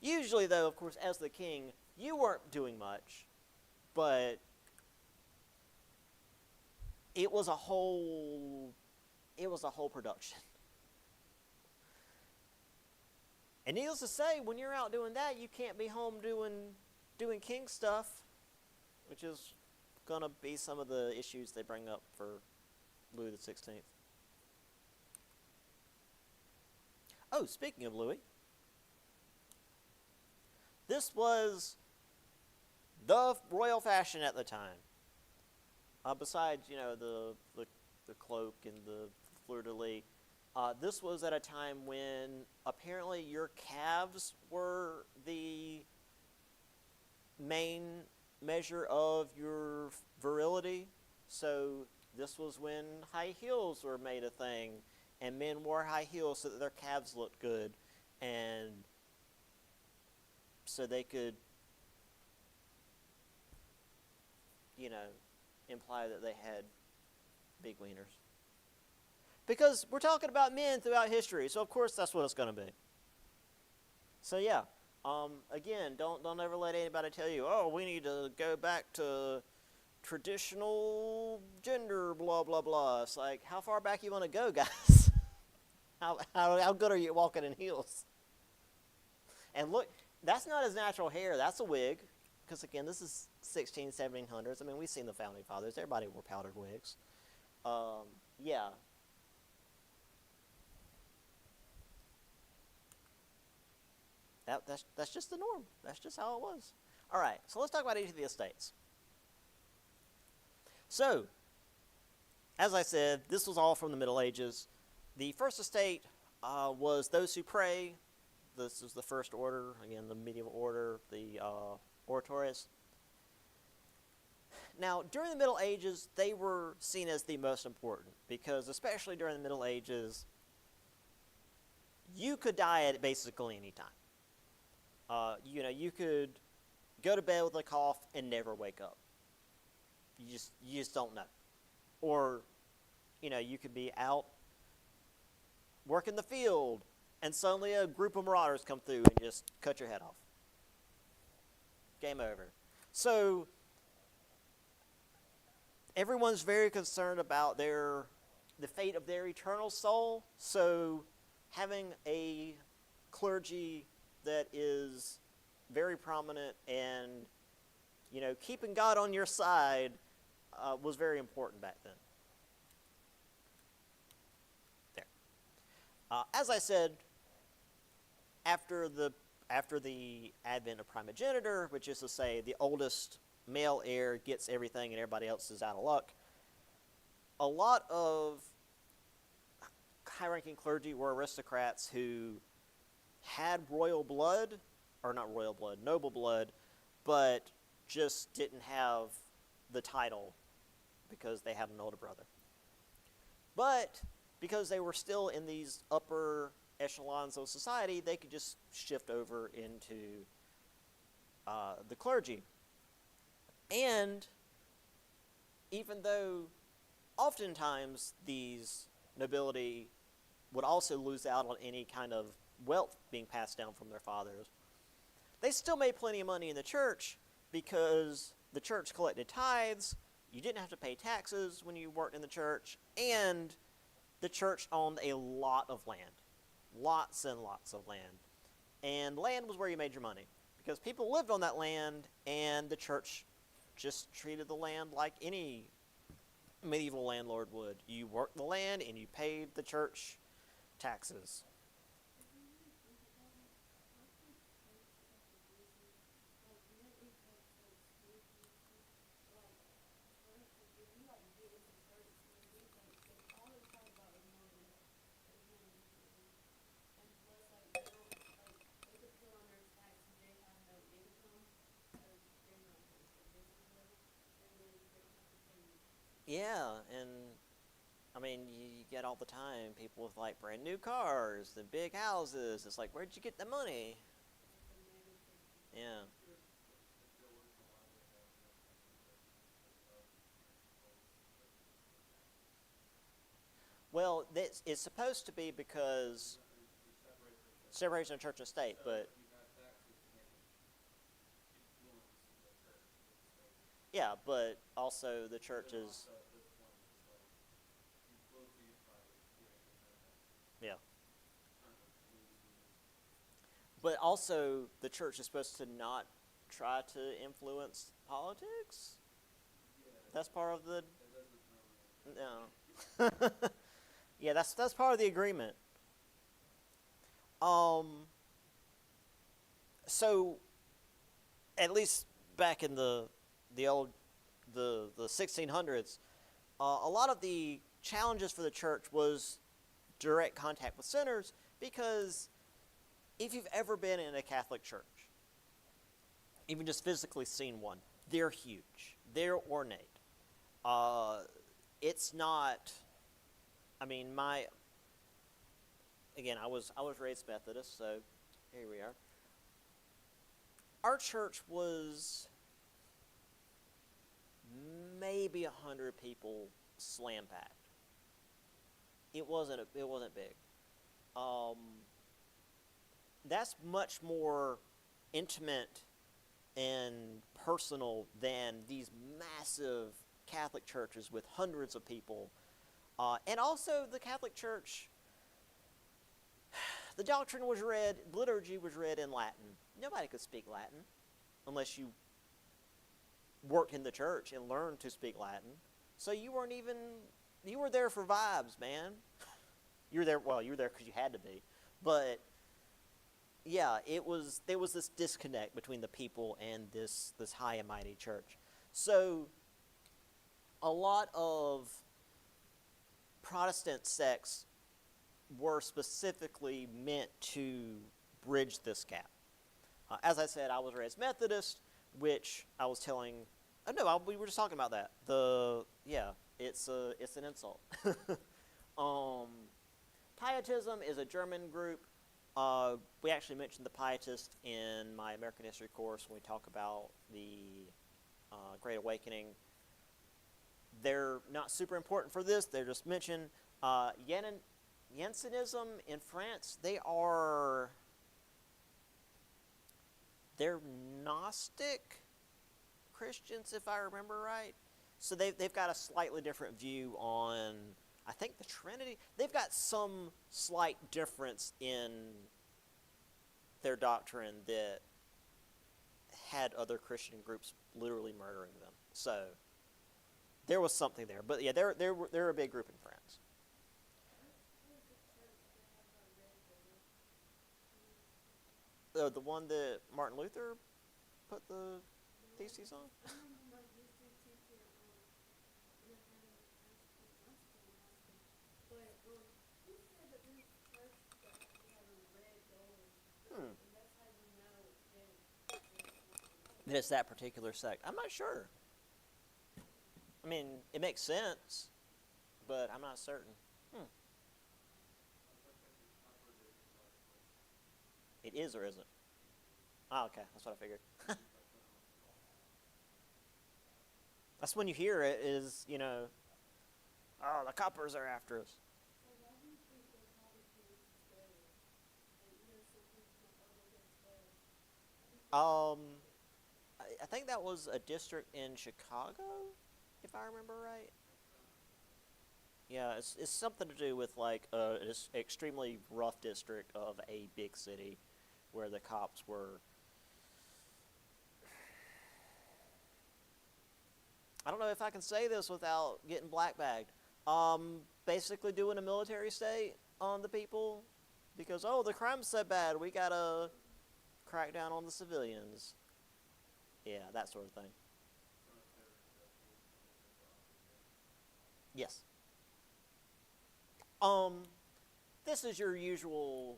Usually, though, of course, as the king, you weren't doing much, but it was a whole production. And needless to say, when you're out doing that, you can't be home doing king stuff, which is going to be some of the issues they bring up for Louis XVI. Oh, speaking of Louis, this was the royal fashion at the time. Besides, the cloak and the fleur-de-lis, this was at a time when apparently your calves were the main measure of your virility. So this was when high heels were made a thing, and men wore high heels so that their calves looked good, and so they could, imply that they had big wieners. Because we're talking about men throughout history, so of course that's what it's going to be. So yeah, again, don't ever let anybody tell you, oh, we need to go back to traditional gender, blah, blah, blah. It's like, how far back you want to go, guys? how good are you at walking in heels? And look, that's not his natural hair. That's a wig. Because, again, this is 1700s. I mean, we've seen the Founding Fathers. Everybody wore powdered wigs. Yeah. That's just the norm. That's just how it was. All right, so let's talk about each of the estates. So, as I said, this was all from the Middle Ages. The first estate was those who pray. This is the first order, again, the medieval order, the oratores. Now, during the Middle Ages, they were seen as the most important because, especially during the Middle Ages, you could die at basically any time. You could go to bed with a cough and never wake up. You just don't know. Or, you could be out working the field and suddenly a group of marauders come through and just cut your head off. Game over. So everyone's very concerned about the fate of their eternal soul. So having a clergy that is very prominent and, keeping God on your side was very important back then. There. As I said, after the advent of primogeniture, which is to say the oldest male heir gets everything and everybody else is out of luck, a lot of high-ranking clergy were aristocrats who had royal blood, or not royal blood, noble blood, but just didn't have the title because they had an older brother. But because they were still in these upper echelons of society, they could just shift over into the clergy. And even though oftentimes these nobility would also lose out on any kind of wealth being passed down from their fathers, they still made plenty of money in the church because the church collected tithes, you didn't have to pay taxes when you worked in the church, and the church owned a lot of land. Lots and lots of land. And land was where you made your money because people lived on that land, and the church just treated the land like any medieval landlord would. You worked the land and you paid the church taxes. Yeah, and I mean, you get all the time people with like brand new cars and big houses. It's like, where'd you get the money? Yeah. Well, it's supposed to be because separation of church and state, but yeah, but also the church is, yeah. But also the church is supposed to not try to influence politics. That's part of the no. Yeah, that's part of the agreement. Um, so at least back in the old the 1600s, a lot of the challenges for the church was direct contact with sinners because if you've ever been in a Catholic church, even just physically seen one, they're huge, they're ornate. Uh, it's not. I mean, I was raised Methodist, so here we are. Our church was maybe 100 people slam packed. It wasn't big. Um, that's much more intimate and personal than these massive Catholic churches with hundreds of people. And also, the Catholic Church, the doctrine was read, liturgy was read in Latin. Nobody could speak Latin unless you worked in the church and learned to speak Latin. So you were there for vibes, man. You were there because you had to be. But yeah, there was this disconnect between the people and this high and mighty church. So a lot of Protestant sects were specifically meant to bridge this gap. As I said, I was raised Methodist, which I was telling Oh no, we were just talking about that. Yeah, it's an insult. um, Pietism is a German group. We actually mentioned the Pietists in my American history course when we talk about the Great Awakening. They're not super important for this. They're just mentioned. Jansenism in France, they're Gnostic Christians, if I remember right. So they've got a slightly different view on, I think, the Trinity. They've got some slight difference in their doctrine that had other Christian groups literally murdering them. So there was something there. But yeah, they're a big group in France. The one that Martin Luther put the theses on? Hmm. That it's that particular sect. I'm not sure. I mean, it makes sense, but I'm not certain. Hmm. It is or isn't? Oh, okay. That's what I figured. That's when you hear it is, oh, the coppers are after us. Um, I think that was a district in Chicago, if I remember right. Yeah, it's something to do with like this extremely rough district of a big city where the cops were. I don't know if I can say this without getting black bagged. Basically doing a military state on the people because, oh, the crime's so bad, we gotta crack down on the civilians. Yeah, that sort of thing. Yes. Um, this is your usual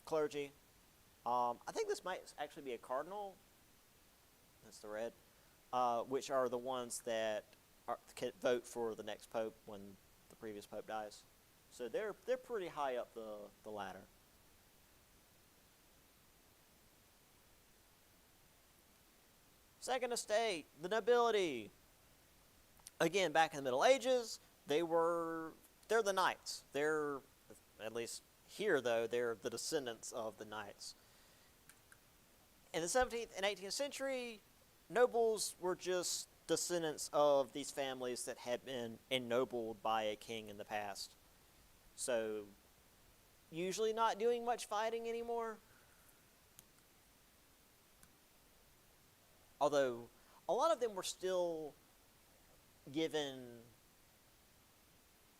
clergy. I think this might actually be a cardinal. That's the red. Which are the ones that can vote for the next pope when the previous pope dies. So they're pretty high up the ladder. Second estate, the nobility. Again, back in the Middle Ages, they're the knights. They're, at least here though, they're the descendants of the knights. In the 17th and 18th century, nobles were just descendants of these families that had been ennobled by a king in the past. So, usually not doing much fighting anymore. Although, a lot of them were still given,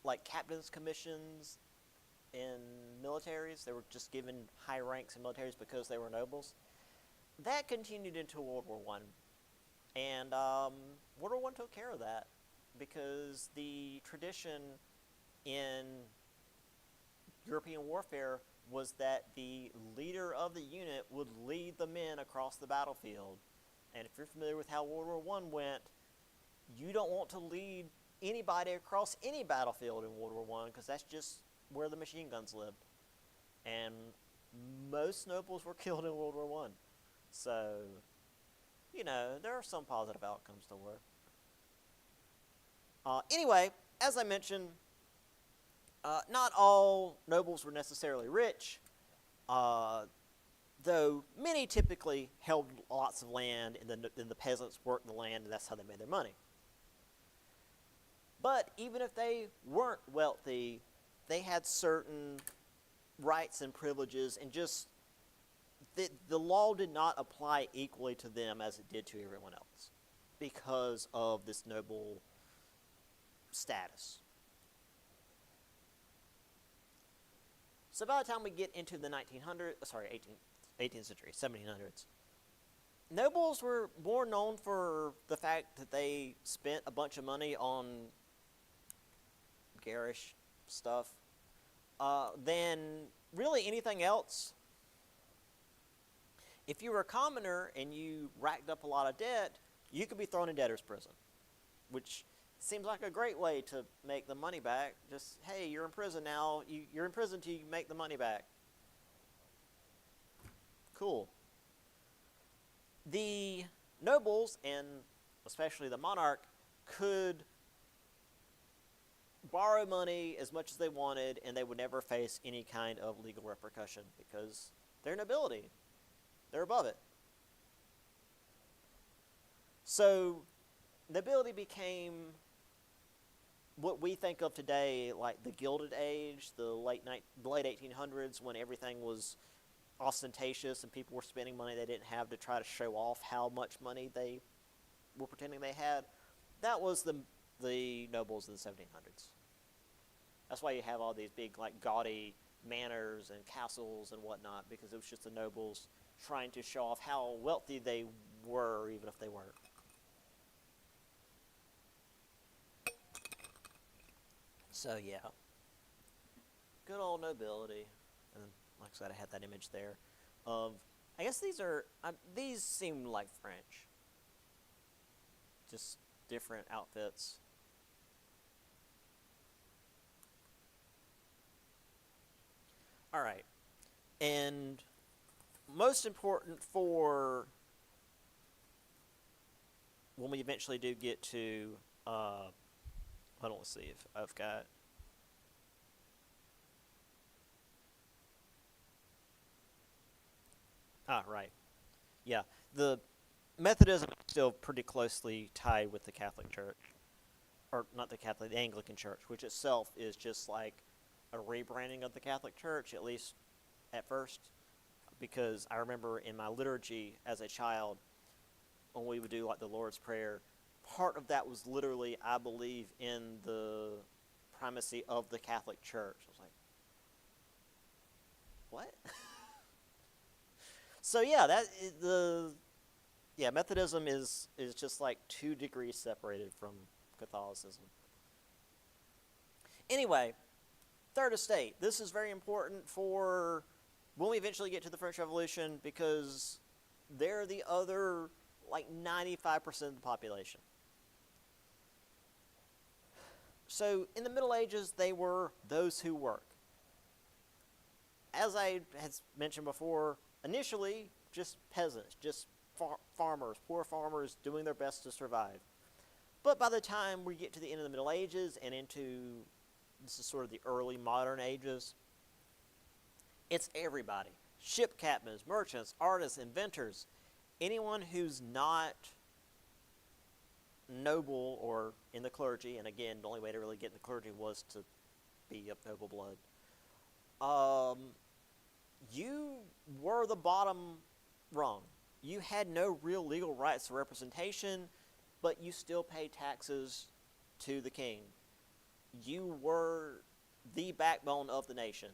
like, captain's commissions in militaries. They were just given high ranks in militaries because they were nobles. That continued into World War One. And World War One took care of that because the tradition in European warfare was that the leader of the unit would lead the men across the battlefield. And if you're familiar with how World War One went, you don't want to lead anybody across any battlefield in World War One because that's just where the machine guns lived. And most nobles were killed in World War One. So, there are some positive outcomes to war. Anyway, as I mentioned, not all nobles were necessarily rich, though many typically held lots of land, and the peasants worked the land, and that's how they made their money. But even if they weren't wealthy, they had certain rights and privileges, and just the law did not apply equally to them as it did to everyone else because of this noble status. So by the time we get into the 18th century, 1700s, nobles were more known for the fact that they spent a bunch of money on garish stuff than really anything else. If you were a commoner and you racked up a lot of debt, you could be thrown in debtor's prison, which seems like a great way to make the money back. Just, hey, you're in prison now. You're in prison till you make the money back. Cool. The nobles, and especially the monarch, could borrow money as much as they wanted, and they would never face any kind of legal repercussion because they're nobility. They're above it. So nobility became what we think of today like the Gilded Age, the late 1800s, when everything was ostentatious and people were spending money they didn't have to try to show off how much money they were pretending they had. That was the nobles of the 1700s. That's why you have all these big like gaudy manors and castles and whatnot, because it was just the nobles trying to show off how wealthy they were, even if they weren't. So yeah, good old nobility. And like I said, I had that image there of, I guess these seem like French, just different outfits. All right, and most important for when we eventually do get to, hold on, let's see if I've got, right, yeah, the Methodism is still pretty closely tied with the Catholic Church, or not the Catholic, the Anglican Church, which itself is just like a rebranding of the Catholic Church, at least at first, because I remember in my liturgy as a child, when we would do like the Lord's Prayer, part of that was literally, I believe in the primacy of the Catholic Church. I was like, what? So yeah, Methodism is just like 2 degrees separated from Catholicism. Anyway, Third Estate. This is very important for when we eventually get to the French Revolution, because they're the other like 95% of the population. So in the Middle Ages, they were those who work. As I had mentioned before, initially just peasants, just farmers, poor farmers doing their best to survive. But by the time we get to the end of the Middle Ages and into, this is sort of the early modern ages, it's everybody. Ship captains, merchants, artists, inventors, anyone who's not noble or in the clergy, and again, the only way to really get in the clergy was to be of noble blood. You were the bottom rung. You had no real legal rights to representation, but you still paid taxes to the king. You were the backbone of the nation,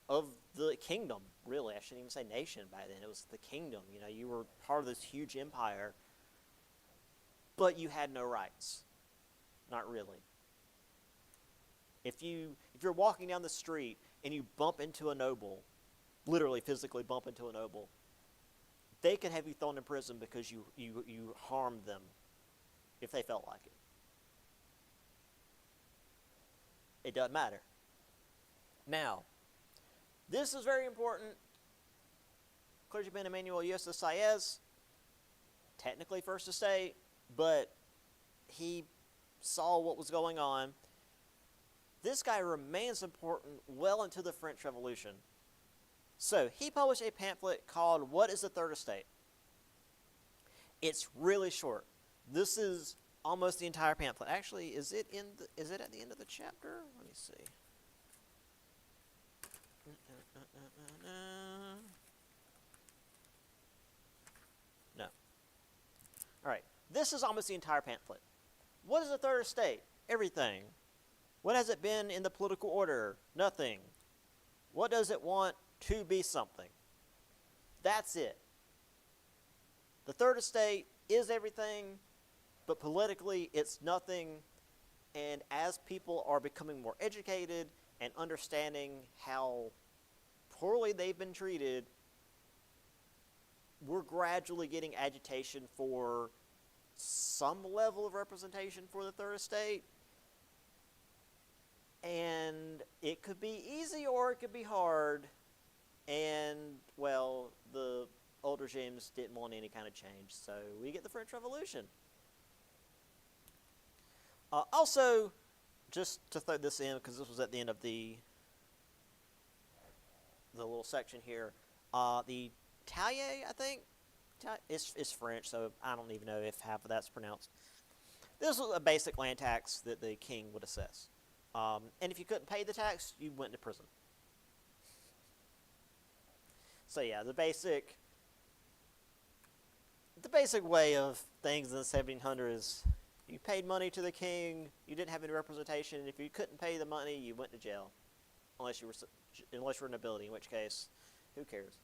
of the kingdom, really. I shouldn't even say nation back then. It was the kingdom. You know, you were part of this huge empire, but you had no rights. Not really. If you're walking down the street and you bump into a noble, literally physically bump into a noble, they could have you thrown in prison because you harmed them if they felt like it. It doesn't matter. Now, this is very important. Clergyman Emmanuel Eustace Saez, technically First Estate, but he saw what was going on. This guy remains important well into the French Revolution. So, he published a pamphlet called What is the Third Estate? It's really short. This is almost the entire pamphlet. Actually, is it at the end of the chapter? Let me see. No. All right. This is almost the entire pamphlet. What is the Third Estate? Everything. What has it been in the political order? Nothing. What does it want to be something? That's it. The Third Estate is everything, but politically it's nothing. And as people are becoming more educated and understanding how poorly they've been treated, we're gradually getting agitation for some level of representation for the third estate. And it could be easy or it could be hard. And, well, the old regimes didn't want any kind of change, so we get the French Revolution. Also, just to throw this in, because this was at the end of the little section here, the Tallier, I think, is French, so I don't even know if half of that's pronounced. This was a basic land tax that the king would assess. And if you couldn't pay the tax, you went to prison. So yeah, the basic way of things in the 1700s, you paid money to the king, you didn't have any representation, and if you couldn't pay the money, you went to jail. Unless you were nobility, in which case, who cares?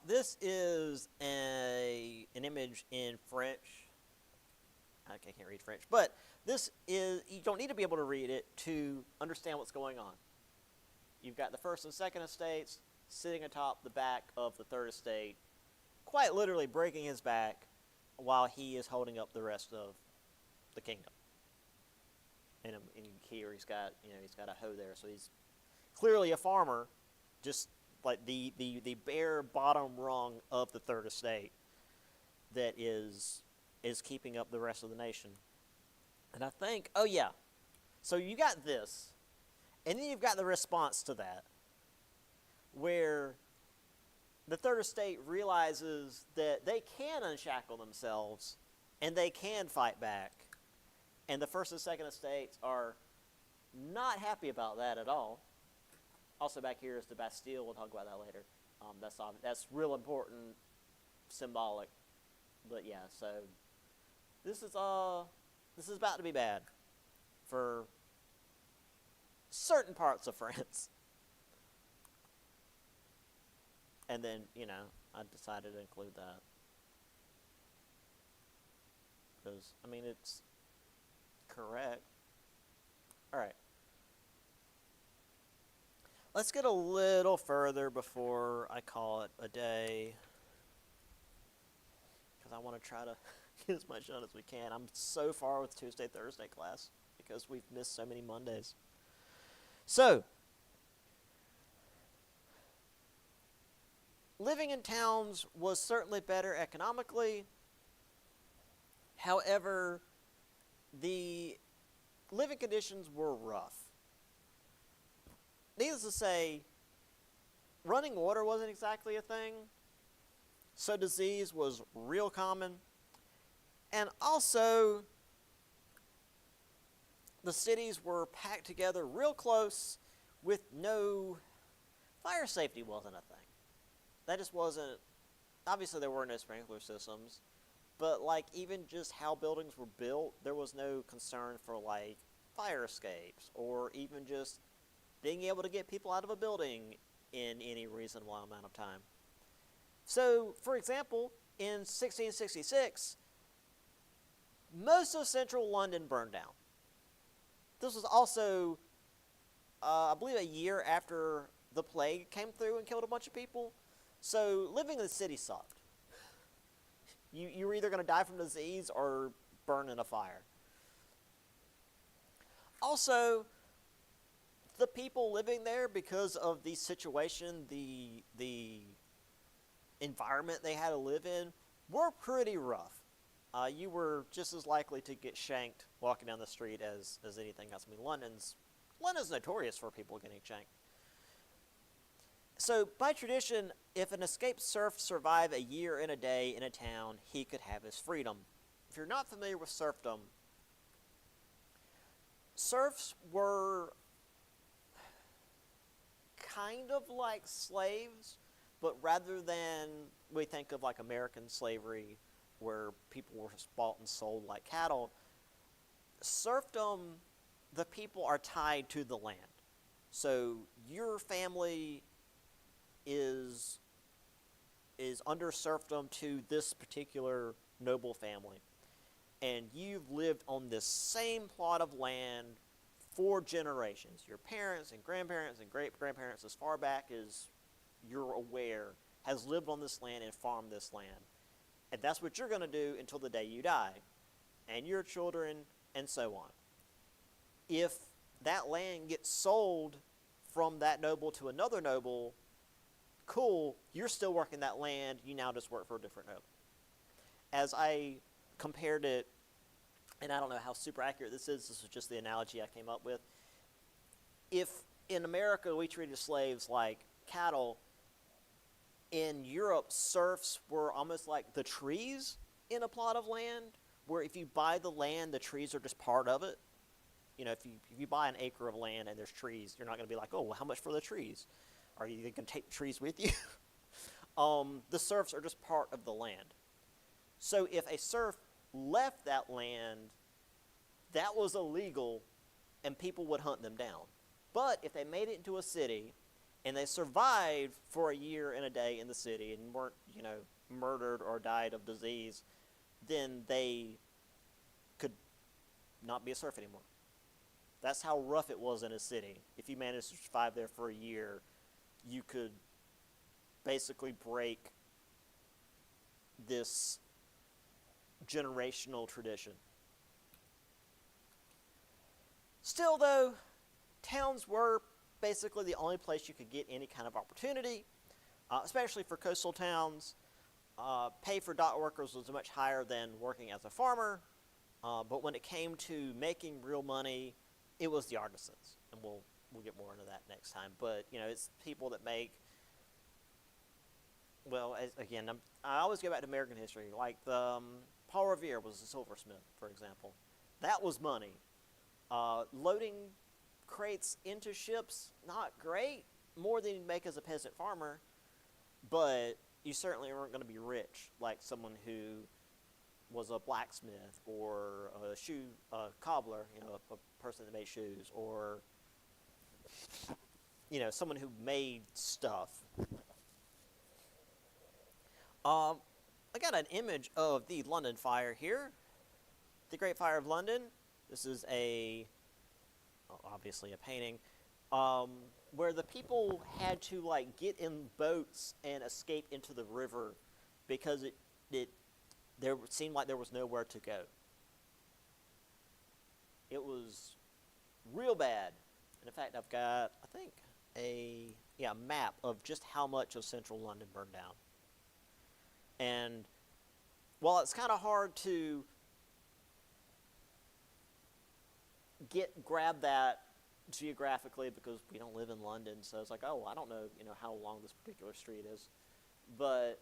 This is an image in French. I can't read French, but this is, you don't need to be able to read it to understand what's going on. You've got the first and second estates sitting atop the back of the third estate, quite literally breaking his back while he is holding up the rest of the kingdom. And here he's got a hoe there, so he's clearly a farmer, just like the bare bottom rung of the third estate that is keeping up the rest of the nation. And I think, oh yeah, so you got this, and then you've got the response to that, where the third estate realizes that they can unshackle themselves and they can fight back. And the first and second estates are not happy about that at all. Also back here is the Bastille. We'll talk about that later. That's real important, symbolic. But yeah, so this is about to be bad for certain parts of France. And then, I decided to include that. Because, it's correct. Alright. Let's get a little further before I call it a day. Because I want to try to get as much done as we can. I'm so far with Tuesday, Thursday class. Because we've missed so many Mondays. So, living in towns was certainly better economically. However, the living conditions were rough. Needless to say, running water wasn't exactly a thing. So disease was real common. And also, the cities were packed together real close with no... Fire safety wasn't a thing. That just wasn't... Obviously, there were no sprinkler systems. But, even just how buildings were built, there was no concern for, fire escapes. Or even just being able to get people out of a building in any reasonable amount of time. So, for example, in 1666, most of central London burned down. This was also, I believe, a year after the plague came through and killed a bunch of people. So living in the city sucked. You were either going to die from disease or burn in a fire. Also, the people living there, because of the situation, the environment they had to live in, were pretty rough. You were just as likely to get shanked walking down the street as anything else. London's notorious for people getting shanked. So, by tradition, if an escaped serf survived a year and a day in a town, he could have his freedom. If you're not familiar with serfdom, serfs were kind of like slaves, but rather than we think of American slavery, where people were bought and sold like cattle, serfdom, the people are tied to the land. So your family is under serfdom to this particular noble family. And you've lived on this same plot of land for generations. Your parents and grandparents and great-grandparents, as far back as you're aware, has lived on this land and farmed this land. And that's what you're going to do until the day you die, and your children, and so on. If that land gets sold from that noble to another noble, cool, you're still working that land, you now just work for a different noble. As I compared it, and I don't know how super accurate this is just the analogy I came up with. If in America we treated slaves like cattle, in Europe serfs were almost like the trees in a plot of land, where if you buy the land, the trees are just part of it. You know, if you buy an acre of land and there's trees, you're not going to be like, oh, well, how much for the trees? Are you going to take the trees with you? The serfs are just part of the land. So if a serf left that land, that was illegal, and people would hunt them down. But if they made it into a city, and they survived for a year and a day in the city, and weren't, murdered or died of disease, then they could not be a serf anymore. That's how rough it was in a city. If you managed to survive there for a year, you could basically break this generational tradition. Still, though, towns were basically the only place you could get any kind of opportunity, especially for coastal towns. Pay for dock workers was much higher than working as a farmer, but when it came to making real money, it was the artisans, and we'll get more into that next time. But it's people that make. Well, again, I always go back to American history. Like Paul Revere was a silversmith, for example. That was money. Loading crates into ships, not great. More than you'd make as a peasant farmer, but you certainly weren't going to be rich like someone who was a blacksmith or a cobbler, a person that made shoes, or someone who made stuff. I got an image of the London Fire here, the Great Fire of London. This is obviously a painting, where the people had to get in boats and escape into the river because it seemed like there was nowhere to go. It was real bad. And in fact, I've got, I think, a map of just how much of central London burned down. And while it's kind of hard to grab that geographically because we don't live in London, so it's like, oh, I don't know, how long this particular street is. But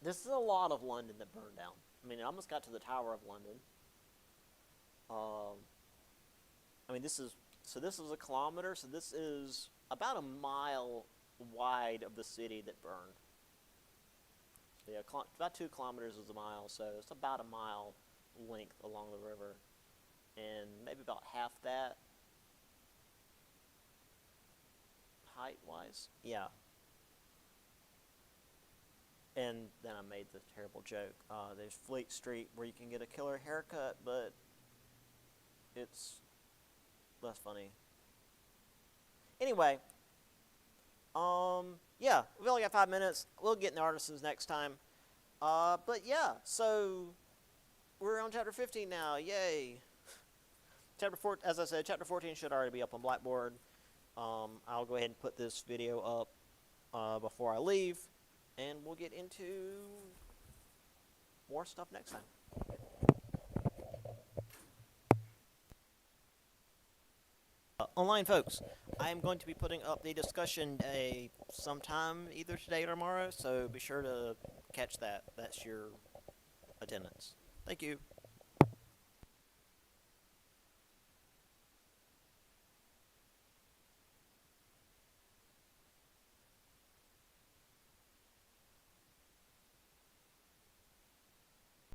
this is a lot of London that burned down. I mean, it almost got to the Tower of London. This is a kilometer, so this is about a mile wide of the city that burned. So about 2 kilometers is a mile, so it's about a mile length along the river, and maybe about half that height-wise. Yeah. And then I made the terrible joke. There's Fleet Street where you can get a killer haircut, but it's less funny. Anyway, we've only got 5 minutes. We'll get in the artisans next time. But yeah, so we're on chapter 15 now. Yay! As I said, chapter 14 should already be up on Blackboard. I'll go ahead and put this video up before I leave, and we'll get into more stuff next time. Online folks, I am going to be putting up the discussion day sometime either today or tomorrow, so be sure to catch that. That's your attendance. Thank you.